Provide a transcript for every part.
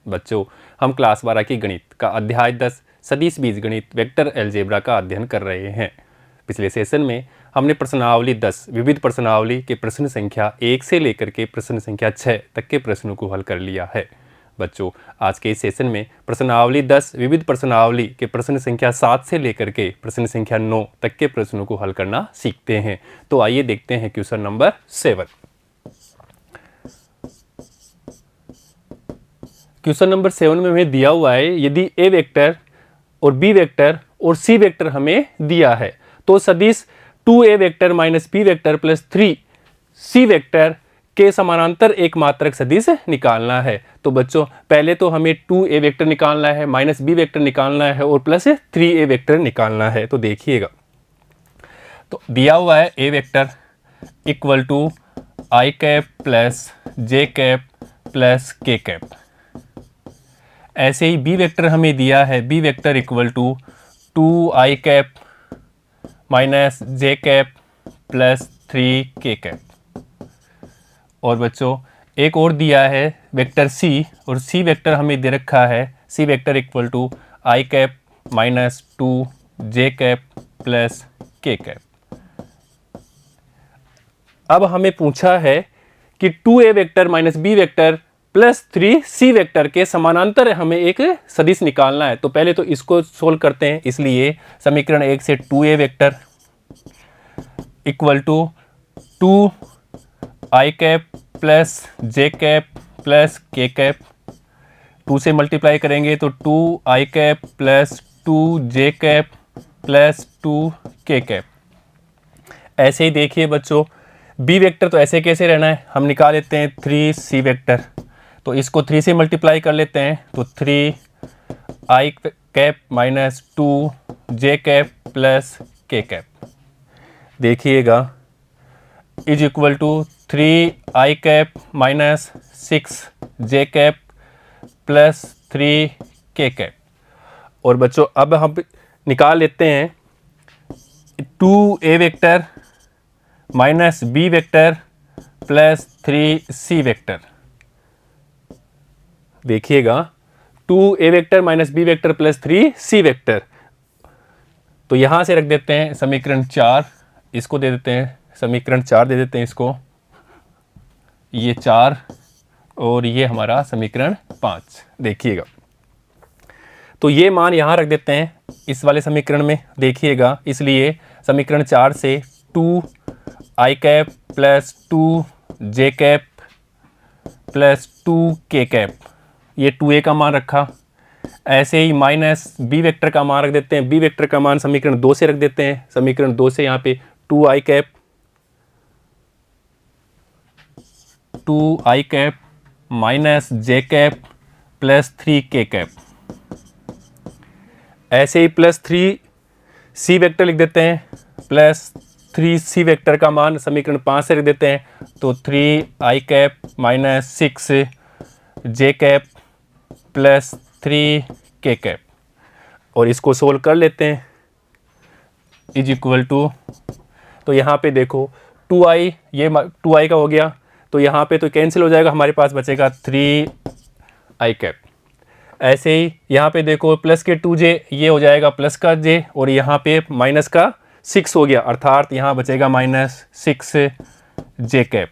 बच्चों, हम क्लास 12 की गणित का अध्याय 10 सदिश बीजगणित वेक्टर अलजेब्रा का अध्ययन कर रहे हैं। पिछले सेशन में हमने प्रश्नावली 10 विविध प्रश्नावली के प्रश्न संख्या 1 से लेकर के प्रश्न संख्या 6 तक के प्रश्नों को हल कर लिया है। बच्चों, आज के इस सेशन में प्रश्नावली 10 विविध प्रश्नावली के प्रश्न संख्या 7 से लेकर के प्रश्न संख्या 9 तक के प्रश्नों को हल करना सीखते हैं। तो आइए देखते हैं क्वेश्चन नंबर 7। क्वेश्चन नंबर 7 में हमें दिया हुआ है, यदि ए वेक्टर और बी वेक्टर और सी वेक्टर हमें दिया है तो सदिश 2a vector minus B vector plus 3c vector के समानांतर एक मात्रक सदिश निकालना है। तो बच्चों, पहले तो हमें 2a वेक्टर निकालना है, माइनस बी वेक्टर निकालना है और प्लस 3a वेक्टर निकालना है। तो देखिएगा, तो दिया हुआ है a vector equal to I cap plus J cap plus K cap. ऐसे ही बी वेक्टर हमें दिया है, B vector equal to 2i cap minus J cap plus 3k cap. और बच्चों, एक और दिया है वेक्टर सी, और सी वेक्टर हमें दे रखा है, C vector equal to I cap minus 2j cap plus k cap. अब हमें पूछा है कि 2a vector minus B vector plus 3c vector के समानांतर हमें एक सदिश निकालना है। तो पहले तो इसको सोल्व करते हैं। इसलिए समीकरण 1 से 2a vector equal to 2i cap plus J cap plus K cap, 2 से मल्टीप्लाई करेंगे तो 2i cap plus 2j cap plus 2k cap. ऐसे ही देखिए बच्चों, बी वेक्टर तो ऐसे कैसे रहना है, हम निकाल लेते हैं 3c वेक्टर। तो इसको 3 से मल्टीप्लाई कर लेते हैं तो 3i cap minus 2j cap plus k cap. देखिएगा, is equal to 3i cap minus 6j cap plus 3k cap. और बच्चों, अब हम निकाल लेते हैं 2a vector minus B vector plus 3c vector. देखिएगा, 2a vector minus B vector plus 3c vector, तो यहां से रख देते हैं समीकरण 4, इसको दे देते हैं समीकरण 4 दे देते हैं इसको, ये 4 और ये हमारा समीकरण 5। देखिएगा, तो ये मान यहां रख देते हैं इस वाले समीकरण में। देखिएगा, इसलिए समीकरण 4 से 2i cap plus 2j cap plus 2k cap, ये 2a का मान रखा। ऐसे ही माइनस बी वेक्टर का मान रख देते हैं, बी वेक्टर का मान समीकरण 2 से रख देते हैं। समीकरण 2 से यहाँ पे 2i cap minus J cap plus 3k cap. ऐसे ही प्लस 3c वेक्टर लिख देते हैं, प्लस 3c वेक्टर का मान समीकरण 5 से रख देते हैं तो 3i cap minus 6j cap plus 3k cap. और इसको सोल्व कर लेते हैं, इज इक्वल टू, तो यहाँ पे देखो 2i, ये 2i का हो गया, तो यहाँ पे तो कैंसिल हो जाएगा, हमारे पास बचेगा 3i कैप। ऐसे ही यहाँ पे देखो प्लस के 2j, ये हो जाएगा प्लस का j, और यहाँ पे माइनस का 6 हो गया, अर्थात यहाँ बचेगा माइनस 6j कैप।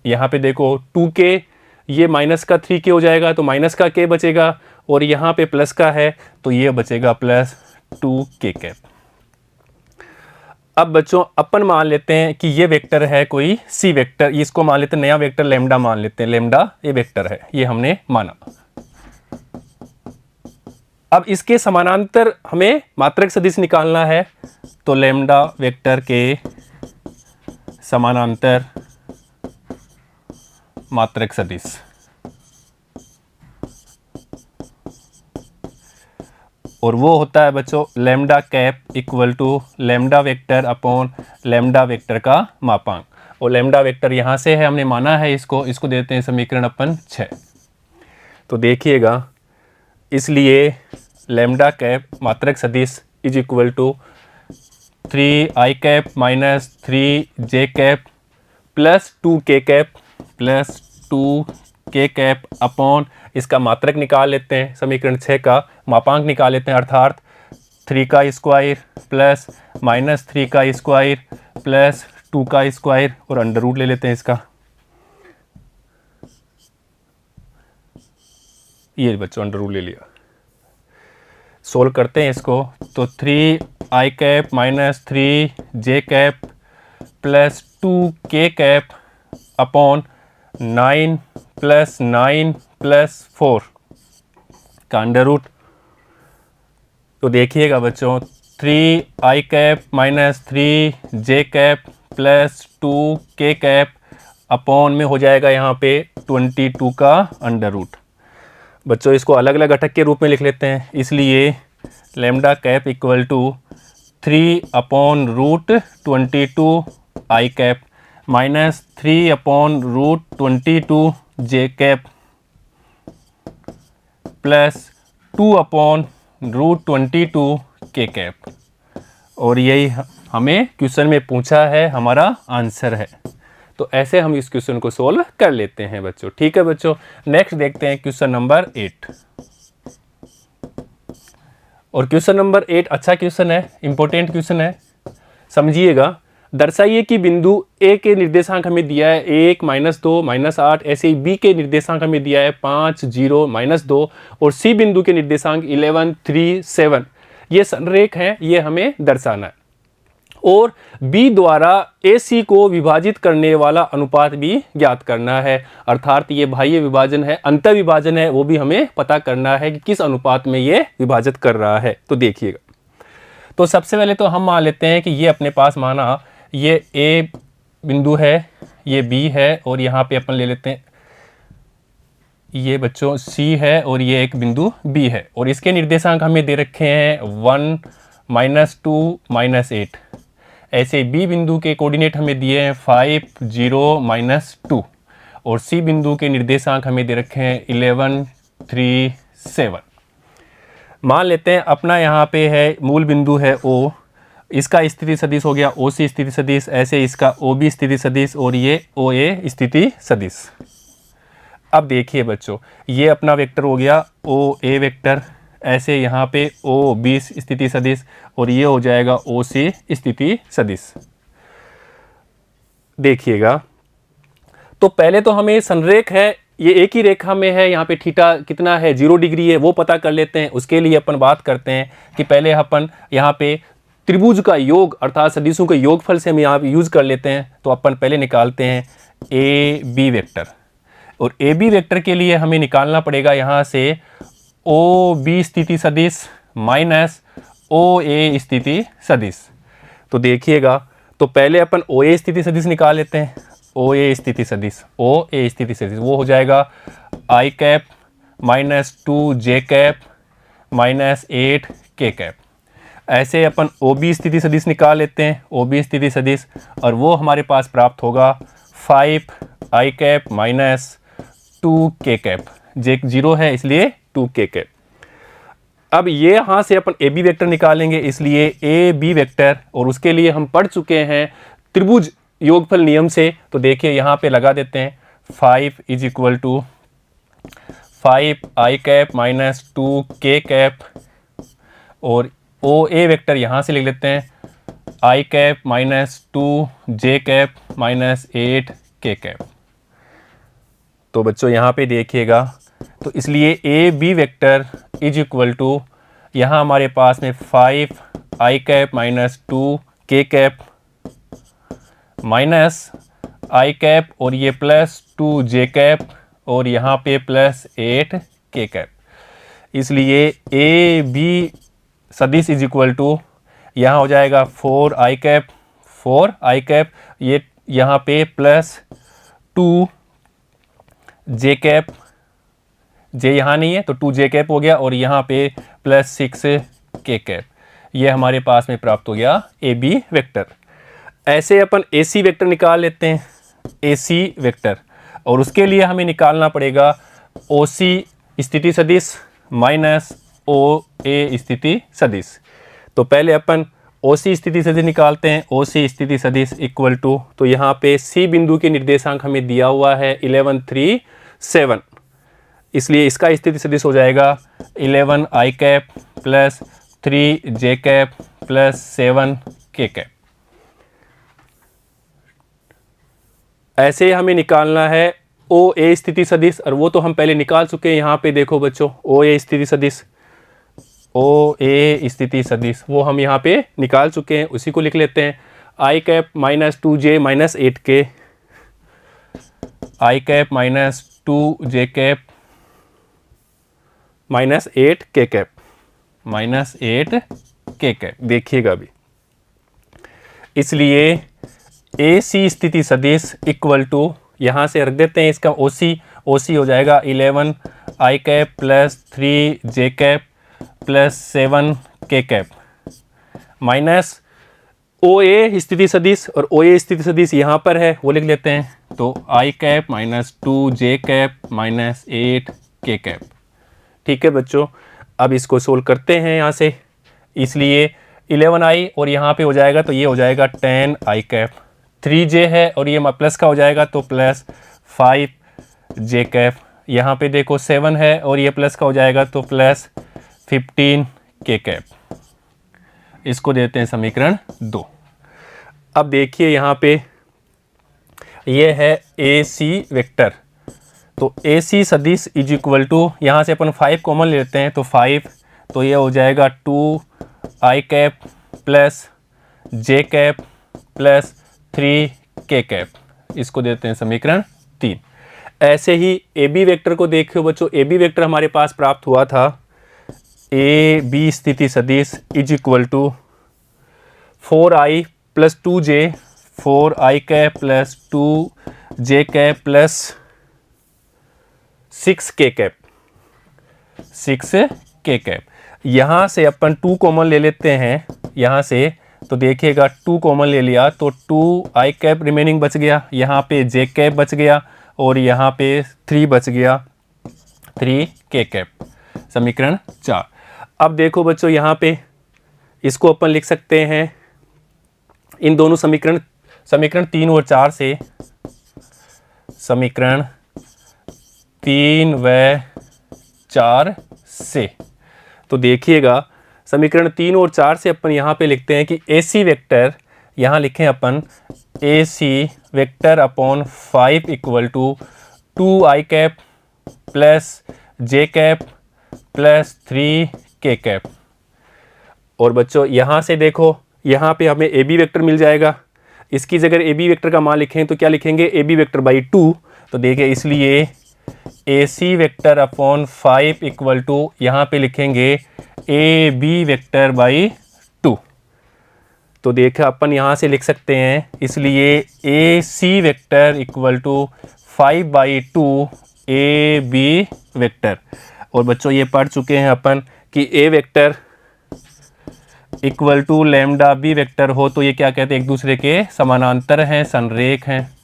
यहाँ पे देखो 2k, ये माइनस का 3k हो जाएगा तो माइनस का k बचेगा, और यहाँ पे प्लस का है तो ये बचेगा प्लस 2k कैप। अब बच्चों, अपन मान लेते हैं कि ये वेक्टर है कोई सी वेक्टर, इसको मान लेते हैं नया वेक्टर लेमडा मान लेते हैं, लेमडा ये वेक्टर है, ये हमने माना। अब इसके समानांतर हमें मात्रक सदिश निकालना है, तो लेमडा वेक्टर के समानांतर मात्रक सदिश, और वो होता है बच्चों lambda cap equal to lambda vector upon lambda vector का मापांक। और लेमडा वेक्टर यहाँ से है, हमने माना है इसको देते हैं समीकरण अपन 6। तो देखिएगा, इसलिए लेमडा कैप मात्रक सदिश is equal to 3i cap minus 3j cap plus 2k cap plus 2 K cap upon इसका मात्रक निकाल लेते हैं, समीकरण 6 का मापांक निकाल लेते हैं, अर्थात 3 का स्क्वायर प्लस -3 का स्क्वायर प्लस 2 का स्क्वायर और अंडर रूट ले लेते हैं इसका। ये बच्चों अंडर रूट ले लिया। सोल्व करते हैं इसको तो 3i cap minus 3j cap plus 2k cap upon 9 plus 9 plus 4 का अंडर रूट। तो देखिएगा बच्चों 3i cap minus 3j cap plus 2k cap upon में हो जाएगा यहाँ पे 22 का अंडर रूट। बच्चों इसको अलग अलग घटक के रूप में लिख लेते हैं, इसलिए lambda cap equal to 3/√22 i cap minus 3/√22 j cap plus 2/√22 k cap. और यही हमें क्वेश्चन में पूछा है, हमारा आंसर है। तो ऐसे हम इस क्वेश्चन को सोल्व कर लेते हैं बच्चों। ठीक है बच्चों, नेक्स्ट देखते हैं क्वेश्चन नंबर 8। और क्वेश्चन नंबर 8 अच्छा क्वेश्चन है, इंपॉर्टेंट क्वेश्चन है, समझिएगा। दर्शाइए कि बिंदु ए के निर्देशांक हमें दिया है 1, -2, -8, ऐसे ही बी के निर्देशांक हमें दिया है 5, 0, -2 और सी बिंदु के निर्देशांक 11, 3, 7 ये संरेख हैं, ये हमें दर्शाना है। और बी द्वारा ए सी को विभाजित करने वाला अनुपात भी ज्ञात करना है, अर्थात ये बाह्य विभाजन है, अंतर विभाजन है, वो भी हमें पता करना है कि किस अनुपात में ये विभाजित कर रहा है। तो देखिएगा, तो सबसे पहले तो हम मान लेते हैं कि ये अपने पास माना ये ए बिंदु है, ये बी है और यहाँ पे अपन ले लेते हैं ये बच्चों सी है और ये एक बिंदु बी है और इसके निर्देशांक हमें दे रखे हैं 1, -2, -8। ऐसे बी बिंदु के कोऑर्डिनेट हमें दिए हैं 5, 0, -2 और सी बिंदु के निर्देशांक हमें दे रखे हैं 11, 3, 7। मान लेते हैं अपना यहाँ पे है मूल बिंदु है O, इसका स्थिति सदिश हो गया OC स्थिति सदिश, ऐसे इसका OB स्थिति सदिश और ये OA स्थिति सदिश। अब देखिए बच्चों, ये अपना वेक्टर हो गया OA वेक्टर, ऐसे यहाँ पे OB स्थिति सदिश और ये हो जाएगा OC स्थिति सदिश। देखिएगा, तो पहले तो हमें संरेख है, ये एक ही रेखा में है, यहाँ पे थीटा कितना है 0 डिग्री है, वो पता कर लेते हैं। उसके लिए अपन बात करते हैं कि पहले अपन यहाँ पे त्रिभुज का योग अर्थात सदिशों के योगफल से हम यहाँ यूज कर लेते हैं। तो अपन पहले निकालते हैं ए बी वेक्टर और ए बी वेक्टर के लिए हमें निकालना पड़ेगा यहाँ से ओ बी स्थिति सदिश माइनस ओ ए स्थिति सदिश। तो देखिएगा, तो पहले अपन ओ ए स्थिति सदिश निकाल लेते हैं। ओ ए स्थिति सदिश, ओ ए स्थिति सदिश वो हो जाएगा आई cap minus 2 J cap minus 8 K cap. ऐसे अपन ओ बी स्थिति सदिश निकाल लेते हैं, ओ बी स्थिति सदिश, और वो हमारे पास प्राप्त होगा 5 I cap minus 2 K cap. जे 0 है इसलिए 2 के कैप। अब ये यहाँ से अपन ए बी वेक्टर निकालेंगे, इसलिए ए बी वेक्टर, और उसके लिए हम पढ़ चुके हैं त्रिभुज योगफल नियम से। तो देखिए यहाँ पे लगा देते हैं 5 is equal to 5 I cap minus 2 K cap, और ओ ए वेक्टर यहाँ से लिख लेते हैं I cap minus 2 J cap minus 8 K cap. तो बच्चों यहाँ पे देखिएगा, तो इसलिए A B vector is equal to यहाँ हमारे पास में 5 I cap minus 2 K cap minus I cap और ये प्लस 2 जे कैप और यहाँ पे प्लस 8 के कैप। इसलिए ए बी सदिश इज इक्वल टू यहाँ हो जाएगा 4 आई कैप, 4 आई कैप, ये यहाँ पे प्लस 2 जे कैप, जे यहाँ नहीं है तो 2 जे कैप हो गया, और यहाँ पे प्लस 6 के कैप। ये हमारे पास में प्राप्त हो गया ए बी वेक्टर। ऐसे अपन ए सी वेक्टर निकाल लेते हैं, ए सी वेक्टर, और उसके लिए हमें निकालना पड़ेगा ओ सी स्थिति सदिश माइनस ओ ए स्थिति सदिश। तो पहले अपन ओ सी स्थिति सदिश निकालते हैं। ओ सी स्थिति सदिश इक्वल टू, तो यहाँ पे सी बिंदु के निर्देशांक हमें दिया हुआ है 11, 3, 7, इसलिए इसका स्थिति सदिश हो जाएगा 11 आई कैप प्लस 3 जे कैप प्लस 7 के कैप। ऐसे हमें निकालना है ओ ए स्थिति सदिश, और वो तो हम पहले निकाल चुके हैं। यहाँ पे देखो बच्चों, ओ ए स्थिति सदिश, ओ ए स्थिति सदिश वो हम यहाँ पे निकाल चुके हैं, उसी को लिख लेते हैं। I cap minus 2j minus 8k, I cap minus 2j cap minus 8k cap, minus 8k cap. देखिएगा अभी, इसलिए ए सी स्थिति सदिश इक्वल टू, यहाँ से रख देते हैं इसका ओ सी हो जाएगा 11 आई कैप प्लस 3 जे कैप प्लस 7 के कैप माइनस ओ ए स्थिति सदिश, और ओ ए स्थिति सदिश यहाँ पर है वो लिख लेते हैं, तो आई cap minus 2 J cap minus 8 K cap. ठीक है बच्चों, अब इसको सोल्व करते हैं यहाँ से, इसलिए 11i और यहाँ पे हो जाएगा तो ये हो जाएगा 10 आई कैप, 3j है और ये प्लस का हो जाएगा तो प्लस 5 जे कैप, यहाँ पे देखो 7 है और ये प्लस का हो जाएगा तो प्लस 15 के कैप। इसको देते हैं समीकरण 2। अब देखिए यहाँ पे ये है ए सी वेक्टर, तो ए सी सदिश इज इक्वल टू, यहाँ से अपन 5 कॉमन लेते हैं तो 5, तो ये हो जाएगा 2 I cap plus J cap plus 3 K cap. इसको देते हैं समीकरण 3। ऐसे ही ए बी वेक्टर को देखियो बच्चों, ए बी वेक्टर हमारे पास प्राप्त हुआ था, ए बी स्थिति सदिश is equal to 4i plus 2j, 4i cap plus 2j cap plus 6k cap, 6k cap. यहाँ से अपन 2 कॉमन ले लेते हैं यहाँ से, तो देखिएगा 2 कॉमन ले लिया तो 2i कैप रिमेनिंग बच गया, यहाँ पे j कैप बच गया और यहाँ पे 3 बच गया, 3k कैप। समीकरण 4। अब देखो बच्चों यहाँ पे इसको अपन लिख सकते हैं इन दोनों समीकरण 3 और 4 से, समीकरण 3 व 4 से। तो देखिएगा समीकरण 3 और 4 से अपन यहाँ पे लिखते हैं कि ए सी वेक्टर, यहाँ लिखें अपन A C vector upon 5 equal to 2 I cap plus J cap plus 3 K cap. और बच्चों यहाँ से देखो, यहाँ पे हमें ए बी वेक्टर मिल जाएगा, इसकी जगह ए बी वेक्टर का मान लिखें तो क्या लिखेंगे, ए बी वेक्टर बाई 2। तो देखिए इसलिए A C vector upon 5 equal to, यहाँ पे लिखेंगे ए बी वेक्टर बाई 2। तो देखा अपन यहाँ से लिख सकते हैं, इसलिए A C vector equal to 5/2 A B vector. और बच्चों ये पढ़ चुके हैं अपन कि A vector equal to lambda B vector हो तो ये क्या कहते हैं, एक दूसरे के समानांतर हैं, संरेख हैं।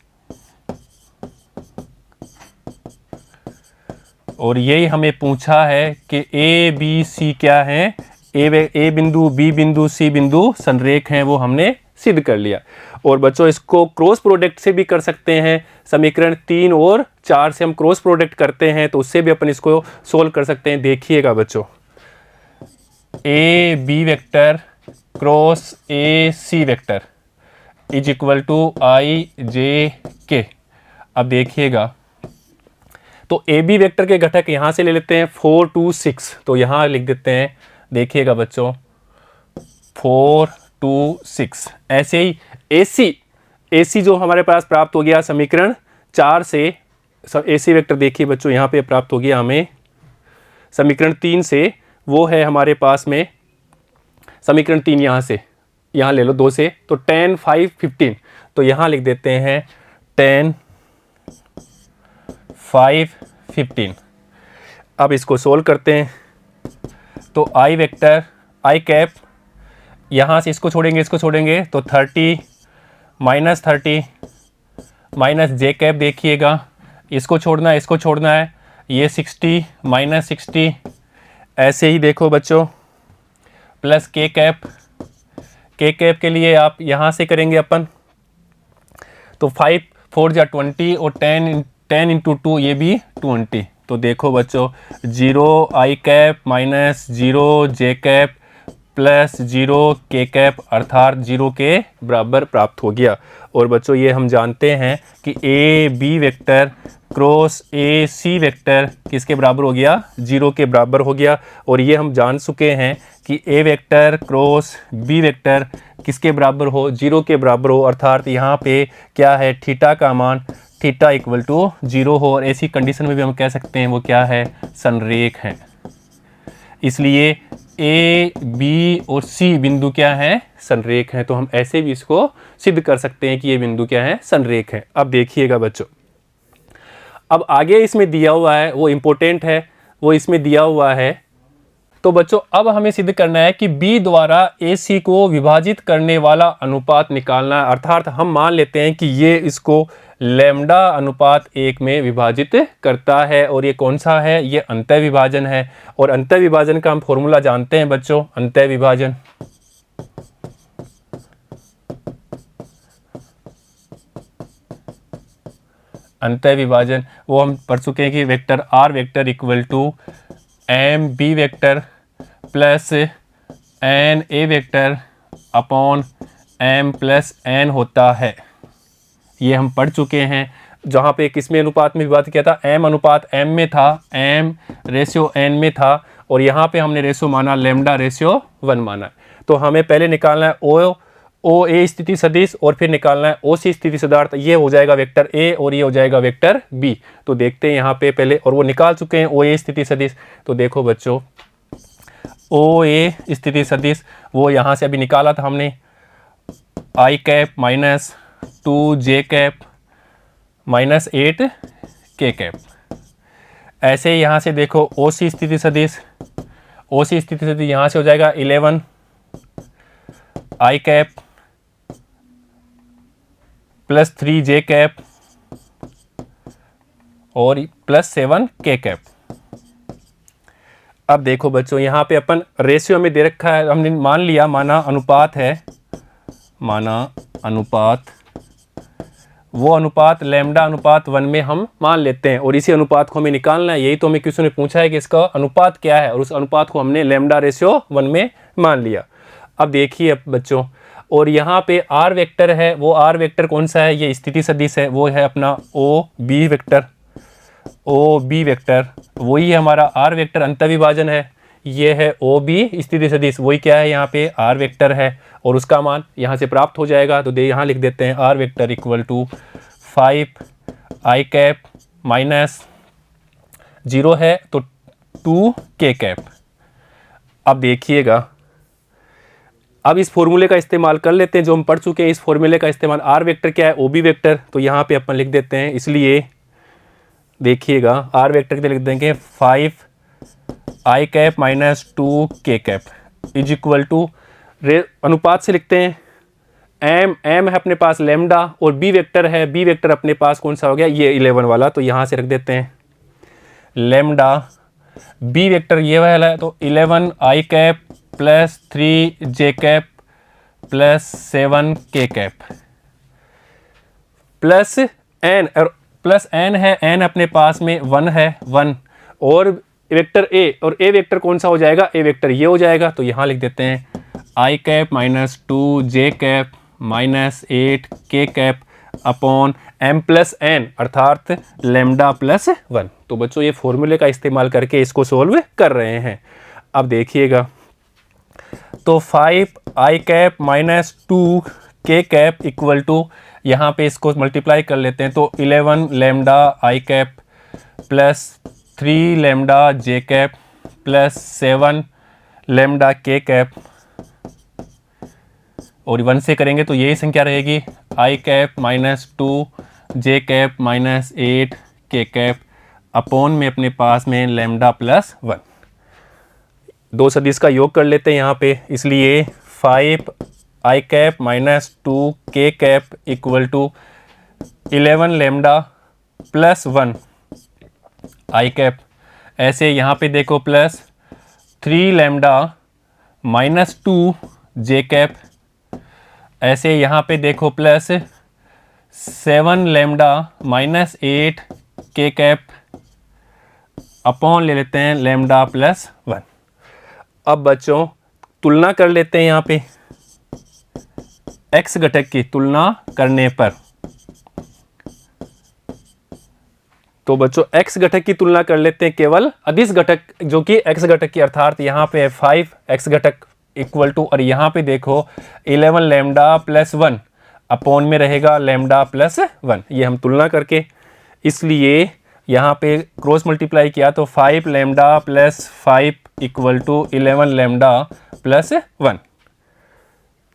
और यही हमें पूछा है कि ए बी सी क्या है, ए बिंदु बी बिंदु सी बिंदु संरेख हैं, वो हमने सिद्ध कर लिया। और बच्चों इसको क्रॉस प्रोडक्ट से भी कर सकते हैं, समीकरण 3 और 4 से हम क्रॉस प्रोडक्ट करते हैं तो उससे भी अपन इसको सोल्व कर सकते हैं। देखिएगा बच्चों, A B vector cross A C vector is equal to I J K. अब देखिएगा, तो ए बी वेक्टर के घटक यहाँ से ले लेते हैं 4 2 6, तो यहाँ लिख देते हैं, देखिएगा बच्चों 4 2 6। ऐसे ही ए सी जो हमारे पास प्राप्त हो गया समीकरण 4 से, ए सी वेक्टर देखिए बच्चों यहाँ पे प्राप्त हो गया हमें समीकरण 3 से, वो है हमारे पास में समीकरण 3 यहाँ से, यहाँ ले लो 2 से, तो 10 5 15, तो यहाँ लिख देते हैं 10 5 15। अब इसको सोल्व करते हैं, तो आई वेक्टर आई कैप, यहाँ से इसको छोड़ेंगे तो 30 -30 माइनस जे कैप, देखिएगा इसको छोड़ना है, ये 60 -60। ऐसे ही देखो बच्चों प्लस के कैप के लिए आप यहाँ से करेंगे अपन, तो 5 4 जा 20 और 10 इंटू 2 ये भी 20। तो देखो बच्चों 0 आई कैप माइनस 0 जे कैप प्लस 0 के कैप अर्थात 0 के बराबर प्राप्त हो गया। और बच्चों ये हम जानते हैं कि A B vector cross A C vector किसके बराबर हो गया, 0 के बराबर हो गया। और ये हम जान चुके हैं कि A vector cross B vector किसके बराबर हो, 0 के बराबर हो। अर्थात यहाँ पे क्या है, थीटा का मान थीटा इक्वल टू 0 हो। और ऐसी कंडीशन में भी हम कह सकते हैं वो क्या है, संरेख है। इसलिए ए बी और सी बिंदु क्या है, संरेख है। तो हम ऐसे भी इसको सिद्ध कर सकते हैं कि ये बिंदु क्या है, संरेख है। अब देखिएगा बच्चों, अब आगे इसमें दिया हुआ है वो इंपॉर्टेंट है, वो इसमें दिया हुआ है। तो बच्चों अब हमें सिद्ध करना है कि बी द्वारा ए सी को विभाजित करने वाला अनुपात निकालना है। अर्थात हम मान लेते हैं कि ये इसको लैम्डा अनुपात 1 में विभाजित करता है। और ये कौन सा है, ये अंतः विभाजन है। और अंतः विभाजन का हम फॉर्मूला जानते हैं बच्चों, अंतः विभाजन अंतः विभाजन वो हम पढ़ चुके हैं कि vector R vector equal to M B vector plus N A vector upon M plus N होता है। ये हम पढ़ चुके हैं। जहाँ पे किसमें अनुपात में विभाजित किया था, एम अनुपात एम में था, एम रेशियो एन में था। और यहाँ पे हमने रेशियो माना लैम्डा रेशियो 1 माना। तो हमें पहले निकालना है ओ ए स्थिति सदिश और फिर निकालना है ओ सी स्थिति सदार्थ। ये हो जाएगा वेक्टर ए और ये हो जाएगा वेक्टर बी। तो देखते हैं यहाँ पे पहले, और वो निकाल चुके हैं ओ ए स्थिति सदिश। तो देखो बच्चों ओ ए स्थिति सदिश वो यहाँ से अभी निकाला था हमने, आई cap minus 2 J cap minus 8 K cap. ऐसे यहाँ से देखो ओ सी स्थिति सदिश, ओ सी स्थिति सदिश यहाँ से हो जाएगा 11 आई कैप प्लस 3 जे कैप और प्लस 7 के कैप। अब देखो बच्चों यहाँ पे अपन रेशियो में दे रखा है, हमने मान लिया, माना अनुपात है, माना अनुपात, वो अनुपात लैम्डा अनुपात 1 में हम मान लेते हैं। और इसी अनुपात को हमें निकालना है। यही तो हमें क्वेश्चन ने पूछा है कि इसका अनुपात क्या है, और उस अनुपात को हमने लैम्डा रेशियो 1 में मान लिया। अब देखिए बच्चों, और यहाँ पे आर वेक्टर है, वो आर वेक्टर कौन सा है, ये स्थिति सदिश है, वो है अपना O B vector, O B vector वही है हमारा आर वेक्टर। अंतः विभाजन है, ये है ओ बी स्थिति सदिश, वही क्या है यहाँ पे आर वेक्टर है। और उसका मान यहाँ से प्राप्त हो जाएगा। तो यहाँ लिख देते हैं R vector equal to 5 I cap minus 0 है तो 2 के कैप। अब देखिएगा, अब इस फॉर्मूले का इस्तेमाल कर लेते हैं जो हम पढ़ चुके हैं। इस फॉर्मूले का इस्तेमाल, आर वेक्टर क्या है, ओ बी वेक्टर, तो यहाँ पे अपन लिख देते हैं। इसलिए देखिएगा आर वेक्टर के लिए लिख देंगे 5 I cap minus 2 K cap is equal to, अनुपात से लिखते हैं, एम है अपने पास लैम्डा और बी वेक्टर है, बी वेक्टर अपने पास कौन सा हो गया, ये 11 वाला। तो यहाँ से रख देते हैं लैम्डा बी वेक्टर ये वाला है, तो 11 आई कैप प्लस 3 जे कैप प्लस 7 के कैप प्लस एन, और प्लस एन है, एन अपने पास में 1 है 1, और वेक्टर ए, और ए वेक्टर कौन सा हो जाएगा, ए वेक्टर ये हो जाएगा। तो यहाँ लिख देते हैं I cap minus 2 J cap minus 8 K cap upon M plus N अर्थात लैम्डा प्लस 1। तो बच्चों ये फॉर्मूले का इस्तेमाल करके इसको सोल्व कर रहे हैं। अब देखिएगा, तो 5 I cap minus 2 K cap equal to, यहाँ पे इसको मल्टीप्लाई कर लेते हैं, तो 11 लैम्डा आई कैप प्लस 3 लैम्डा जे कैप प्लस 7 लैम्डा के कैप, और 1 से करेंगे तो यही संख्या रहेगी आई cap minus 2 J cap minus 8 K cap upon में अपने पास में लैम्डा प्लस 1। दो सदिश का योग कर लेते हैं यहाँ पे, इसलिए 5 I cap minus 2 K cap equal to 11 lambda plus 1 I cap. ऐसे यहाँ पे देखो plus 3 lambda minus 2 J cap, ऐसे यहाँ पे देखो plus 7 lambda minus 8 K cap upon ले लेते हैं लैम्डा प्लस 1। अब बच्चों तुलना कर लेते हैं यहाँ पे x घटक की तुलना करने पर। तो बच्चों x घटक की तुलना कर लेते हैं केवल अदिश घटक जो कि x घटक की, अर्थात यहाँ पे 5x घटक इक्वल टू, और यहाँ पे देखो 11 लैम्डा प्लस 1 अपॉन में रहेगा लैम्डा प्लस 1। ये हम तुलना करके, इसलिए यहाँ पे क्रॉस मल्टीप्लाई किया तो 5 lambda plus 5 equal to 11 lambda plus 1।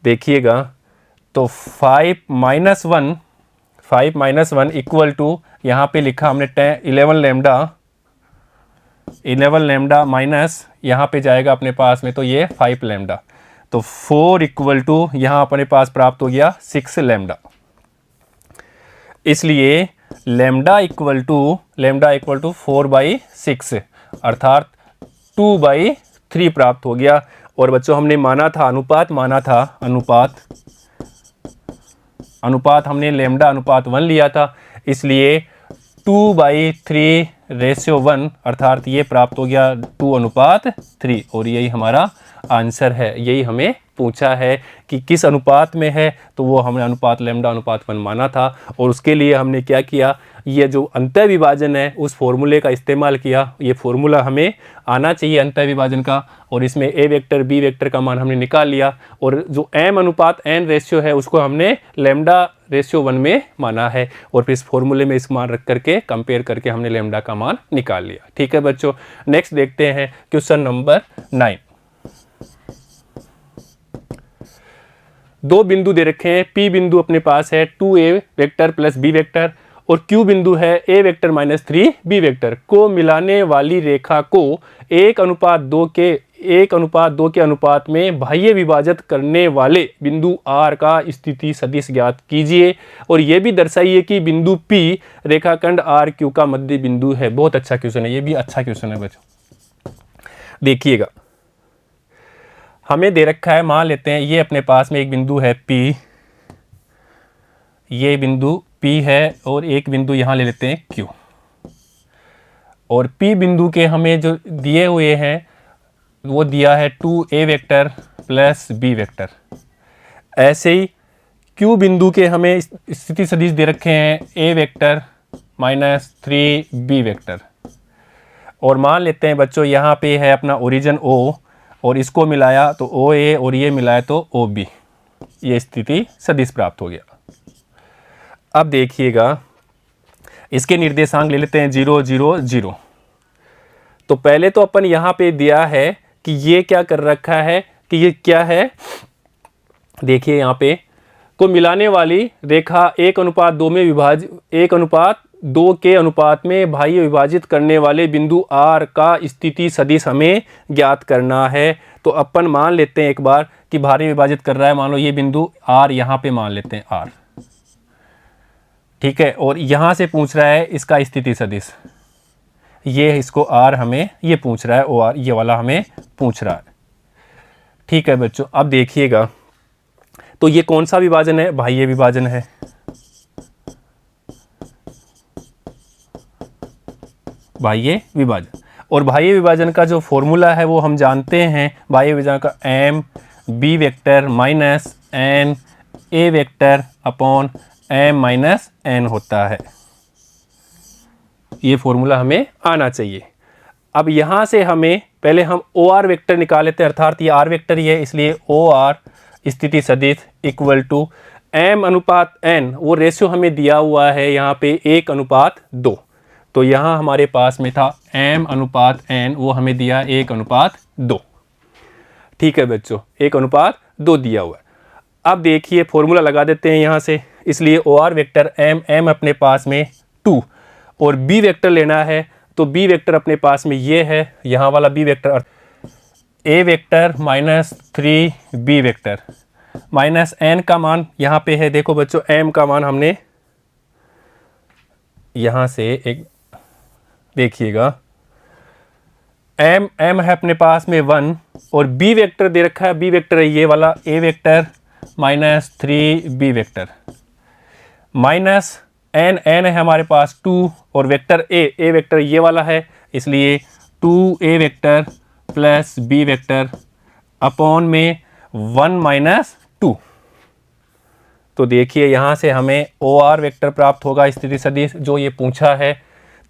देखिएगा तो 5 माइनस 1 इक्वल टू, यहाँ पे लिखा हमने 11 लैम्डा माइनस यहाँ पे जाएगा अपने पास में, तो ये 5 लैम्डा, तो 4 इक्वल टू यहाँ अपने पास प्राप्त हो गया 6 लैम्डा। इसलिए लैम्डा इक्वल टू 4/6 अर्थात 2/3 प्राप्त हो गया। और बच्चों हमने माना था अनुपात हमने लैम्डा अनुपात 1 लिया था, इसलिए 2/3/1 अर्थात ये प्राप्त हो गया 2:3, और यही हमारा आंसर है। यही हमें पूछा है कि किस अनुपात में है, तो वो हमने अनुपात लैम्डा अनुपात 1 माना था, और उसके लिए हमने क्या किया, ये जो अंतः विभाजन है उस फॉर्मूले का इस्तेमाल किया। ये फॉर्मूला हमें आना चाहिए अंतः विभाजन का, और इसमें a वेक्टर b वेक्टर का मान हमने निकाल लिया, और जो m अनुपात n रेशियो है उसको हमने लैम्डा रेशियो 1 में माना है, और फिर इस फॉर्मूले में इस मान रख करके कंपेयर करके हमने लैम्डा का मान निकाल लिया। ठीक है बच्चों, नेक्स्ट देखते हैं क्वेश्चन नंबर 9। दो बिंदु दे रखे हैं, P बिंदु अपने पास है 2a vector plus b vector, और Q बिंदु है a vector minus 3b vector को मिलाने वाली रेखा को 1:2 के अनुपात में बाह्य विभाजित करने वाले बिंदु R का स्थिति सदिश ज्ञात कीजिए, और यह भी दर्शाइए कि बिंदु P रेखाखंड RQ का मध्य बिंदु है। बहुत अच्छा क्वेश्चन है, ये भी अच्छा क्वेश्चन है बच्चों। देखिएगा हमें दे रखा है, मान लेते हैं ये अपने पास में एक बिंदु है P, ये बिंदु P है, और एक बिंदु यहाँ ले लेते हैं Q, और P बिंदु के हमें जो दिए हुए हैं वो दिया है 2a vector plus b vector. ऐसे ही Q बिंदु के हमें स्थिति सदिश दे रखे हैं a vector minus 3b vector, और मान लेते हैं बच्चों यहाँ पे है अपना ओरिजिन O, और इसको मिलाया तो OA, और ये मिलाया तो OB, ये स्थिति सदिश प्राप्त हो गया। अब देखिएगा इसके निर्देशांक ले लेते हैं 0 0 0। तो पहले तो अपन यहाँ पे दिया है कि ये क्या कर रखा है कि ये क्या है, देखिए यहाँ पे को मिलाने वाली रेखा 1:2 में 1:2 के अनुपात में बाह्य विभाजित करने वाले बिंदु R का स्थिति सदिश हमें ज्ञात करना है। तो अपन मान लेते हैं एक बार कि बाह्य विभाजित कर रहा है, मान लो ये बिंदु R, यहाँ पे मान लेते हैं R, ठीक है, और यहाँ से पूछ रहा है इसका स्थिति सदिश, ये इसको R हमें ये पूछ रहा है, OR ये वाला हमें पूछ रहा है। ठीक है बच्चों, अब देखिएगा तो ये कौन सा विभाजन है, बाह्य विभाजन है। बाह्य विभाजन, और बाह्य विभाजन का जो फॉर्मूला है वो हम जानते हैं, बाह्य विभाजन का m b vector minus n a vector upon m minus n होता है। ये फॉर्मूला हमें आना चाहिए। अब यहाँ से हमें पहले हम OR वेक्टर निकाल लेते हैं, अर्थात ये R वेक्टर ही है, इसलिए OR स्थिति सदिश इक्वल टू m अनुपात n, वो रेशियो हमें दिया हुआ है यहाँ पे 1:2, तो यहाँ हमारे पास में था m अनुपात n, वो हमें दिया 1:2। ठीक है बच्चों, 1:2 दिया हुआ है। अब देखिए फॉर्मूला लगा देते हैं यहाँ से, इसलिए OR वेक्टर m अपने पास में 2, और B वेक्टर लेना है तो B वेक्टर अपने पास में ये है, यहाँ वाला B vector A vector minus 3B vector minus n का मान यहाँ पे है। देखो बच्चों m का मान हमने यहाँ से एक देखिएगा m है अपने पास में 1, और B वेक्टर दे रखा है, B वेक्टर है ये वाला A vector minus 3B vector minus N है हमारे पास 2 और वेक्टर ए वेक्टर ये वाला है, इसलिए 2a vector plus b vector upon में 1 माइनस 2। तो देखिए यहाँ से हमें OR वेक्टर प्राप्त होगा, स्थिति सदिश जो ये पूछा है।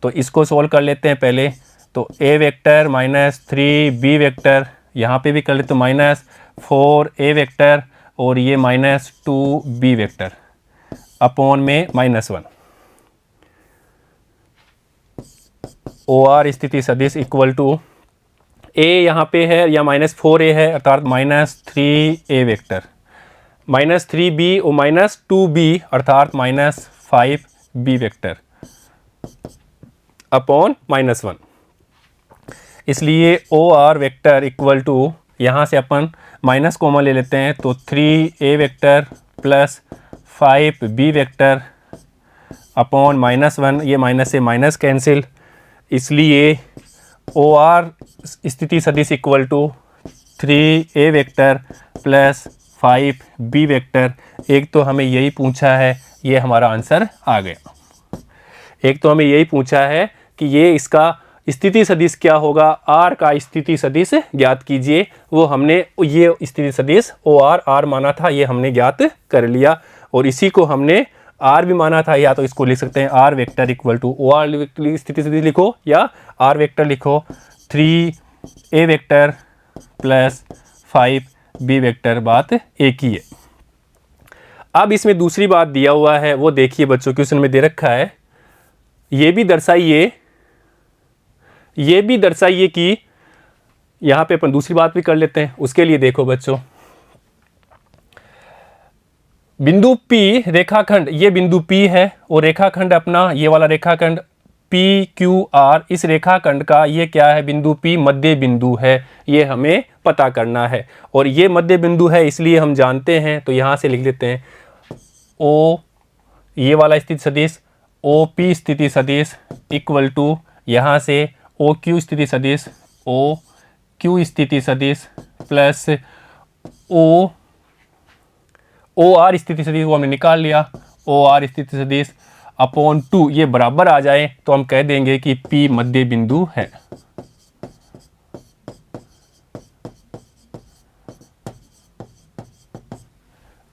तो इसको सोल्व कर लेते हैं पहले। तो a vector minus 3b vector, यहाँ पे भी कर लेते तो माइनस 4a वेक्टर और ये माइनस 2b वेक्टर अपॉन में -1। OR स्थिति सदिश इक्वल टू a यहाँ पे है या -4a है, अर्थात -3a वेक्टर -3b और -2b अर्थात -5b वेक्टर अपॉन -1। इसलिए OR वेक्टर इक्वल टू, यहाँ से अपन माइनस कॉमन ले लेते हैं तो 3a vector plus 5b vector upon -1। ये माइनस से माइनस कैंसिल, इसलिए OR स्थिति सदिश equal to 3a vector plus 5b vector. एक तो हमें यही पूछा है, ये हमारा आंसर आ गया। एक तो हमें यही पूछा है कि ये इसका स्थिति सदिश क्या होगा, R का स्थिति सदिश ज्ञात कीजिए। वो हमने ये स्थिति सदिश OR R माना था, ये हमने ज्ञात कर लिया। और इसी को हमने R भी माना था, या तो इसको लिख सकते हैं R vector equal to OR स्थिति सदिश लिखो या R वेक्टर लिखो 3a vector plus 5b vector, बात एक ही है। अब इसमें दूसरी बात दिया हुआ है, वो देखिए बच्चों, क्वेश्चन में दे रखा है। ये भी दर्शाइए कि यहाँ पे अपन दूसरी बात भी कर लेते हैं। उसके लिए देखो बच्चों, बिंदु P रेखाखंड, ये बिंदु P है और रेखाखंड अपना ये वाला रेखाखंड PQR, इस रेखाखंड का ये क्या है, बिंदु P मध्य बिंदु है, ये हमें पता करना है। और ये मध्य बिंदु है इसलिए हम जानते हैं, तो यहाँ से लिख लेते हैं O, ये वाला स्थिति सदिश OP स्थिति सदिश इक्वल टू, यहाँ से OQ स्थिति सदिश OQ स्थिति सदिश प्लस OR स्थिति सदिश, वो हमने निकाल लिया, OR स्थिति सदिश अपॉन 2, ये बराबर आ जाए तो हम कह देंगे कि P मध्य बिंदु है।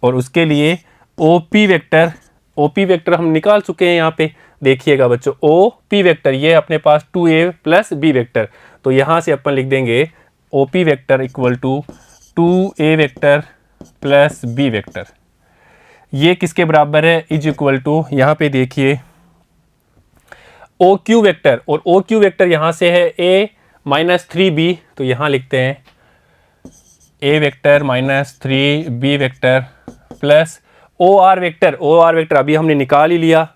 और उसके लिए OP वेक्टर हम निकाल चुके हैं। यहाँ पे देखिएगा बच्चों, OP वेक्टर ये अपने पास 2a प्लस b वेक्टर, तो यहाँ से अपन लिख देंगे OP vector equal to 2a vector plus b vector. ये किसके बराबर है, इज इक्वल टू, यहाँ पे देखिए OQ वेक्टर, और OQ वेक्टर यहाँ से है a माइनस 3b, तो यहाँ लिखते हैं a vector minus 3b vector plus OR vector अभी हमने निकाल ही लिया,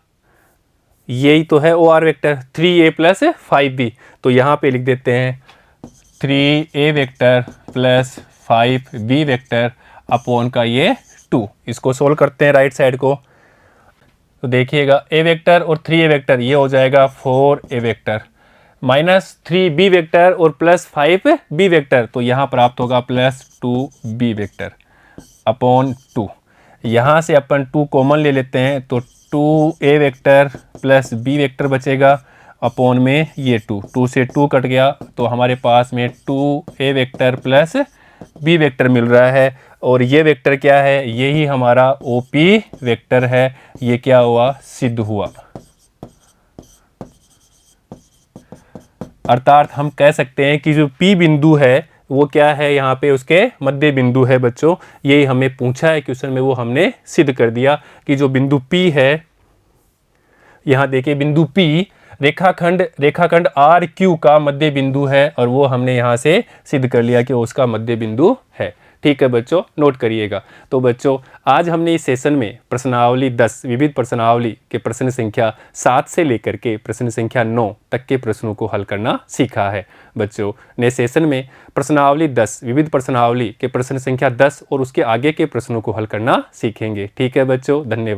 यही तो है OR vector 3a plus 5b, तो यहाँ पे लिख देते हैं 3a vector plus 5b vector upon का ये 2। इसको सोल्व करते हैं राइट साइड को, तो देखिएगा a वेक्टर और 3a वेक्टर ये हो जाएगा 4a vector minus 3b vector और प्लस 5b वेक्टर, तो यहाँ प्राप्त होगा प्लस 2b वेक्टर अपॉन 2। यहाँ से अपन 2 कॉमन ले लेते हैं तो 2a vector plus b vector बचेगा अपॉन में ये 2 से 2 कट गया, तो हमारे पास में 2a vector plus b vector मिल रहा है। और ये वेक्टर क्या है, यही हमारा OP वेक्टर है। ये क्या हुआ, सिद्ध हुआ। अर्थात हम कह सकते हैं कि जो P बिंदु है वो क्या है, यहाँ पे उसके मध्य बिंदु है बच्चों। यही हमें पूछा है क्वेश्चन में, वो हमने सिद्ध कर दिया कि जो बिंदु P है, यहाँ देखिए बिंदु P रेखाखंड RQ का मध्य बिंदु है, और वो हमने यहाँ से सिद्ध कर लिया कि उसका मध्य बिंदु है। ठीक है बच्चों, नोट करिएगा। तो बच्चों आज हमने इस सेशन में प्रश्नावली 10 विविध प्रश्नावली के प्रश्न संख्या 7 से लेकर के प्रश्न संख्या 9 तक के प्रश्नों को हल करना सीखा है। बच्चों नए सेशन में प्रश्नावली 10 विविध प्रश्नावली के प्रश्न संख्या 10 और उसके आगे के प्रश्नों को हल करना सीखेंगे। ठीक है बच्चों, धन्यवाद।